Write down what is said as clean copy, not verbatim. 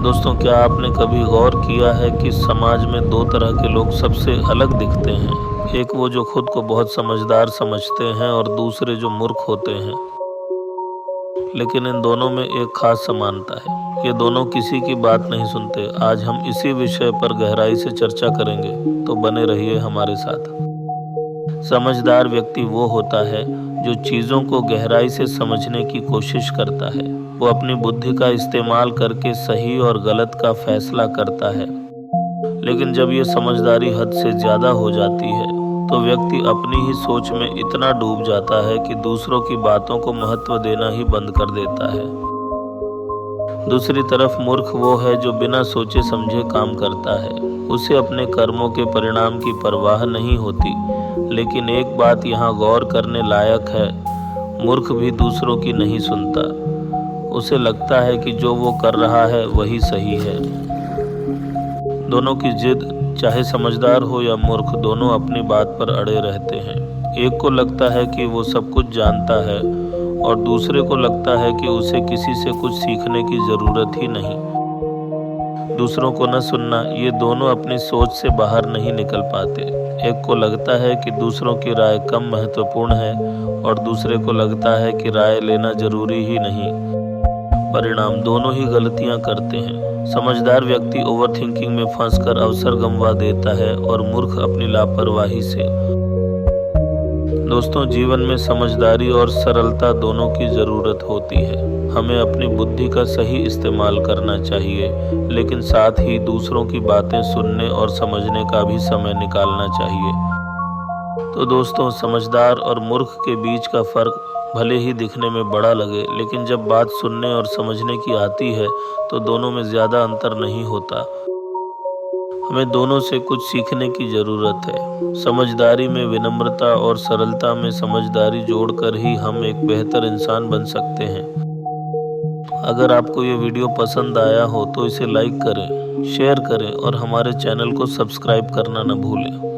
दोस्तों, क्या आपने कभी गौर किया है कि समाज में दो तरह के लोग सबसे अलग दिखते हैं। एक वो जो खुद को बहुत समझदार समझते हैं और दूसरे जो मूर्ख होते हैं। लेकिन इन दोनों में एक खास समानता है, ये दोनों किसी की बात नहीं सुनते। आज हम इसी विषय पर गहराई से चर्चा करेंगे, तो बने रहिए हमारे साथ। समझदार व्यक्ति वो होता है जो चीज़ों को गहराई से समझने की कोशिश करता है। वो अपनी बुद्धि का इस्तेमाल करके सही और गलत का फैसला करता है। लेकिन जब ये समझदारी हद से ज़्यादा हो जाती है तो व्यक्ति अपनी ही सोच में इतना डूब जाता है कि दूसरों की बातों को महत्व देना ही बंद कर देता है। दूसरी तरफ मूर्ख वो है जो बिना सोचे समझे काम करता है। उसे अपने कर्मों के परिणाम की परवाह नहीं होती। लेकिन एक बात यहाँ गौर करने लायक है, मूर्ख भी दूसरों की नहीं सुनता। उसे लगता है कि जो वो कर रहा है वही सही है। दोनों की जिद, चाहे समझदार हो या मूर्ख, दोनों अपनी बात पर अड़े रहते हैं। एक को लगता है कि वो सब कुछ जानता है और दूसरे को लगता है कि उसे किसी से कुछ सीखने की ज़रूरत ही नहीं। दूसरों को न सुनना, ये दोनों अपनी सोच से बाहर नहीं निकल पाते। एक को लगता है कि दूसरों की राय कम महत्वपूर्ण है और दूसरे को लगता है कि राय लेना जरूरी ही नहीं। परिणाम, दोनों ही गलतियां करते हैं। समझदार व्यक्ति ओवरथिंकिंग में फंसकर अवसर गंवा देता है और मूर्ख अपनी लापरवाही से। दोस्तों, जीवन में समझदारी और सरलता दोनों की ज़रूरत होती है। हमें अपनी बुद्धि का सही इस्तेमाल करना चाहिए, लेकिन साथ ही दूसरों की बातें सुनने और समझने का भी समय निकालना चाहिए। तो दोस्तों, समझदार और मूर्ख के बीच का फ़र्क भले ही दिखने में बड़ा लगे, लेकिन जब बात सुनने और समझने की आती है तो दोनों में ज़्यादा अंतर नहीं होता। हमें दोनों से कुछ सीखने की ज़रूरत है। समझदारी में विनम्रता और सरलता में समझदारी जोड़कर ही हम एक बेहतर इंसान बन सकते हैं। अगर आपको ये वीडियो पसंद आया हो तो इसे लाइक करें, शेयर करें और हमारे चैनल को सब्सक्राइब करना न भूलें।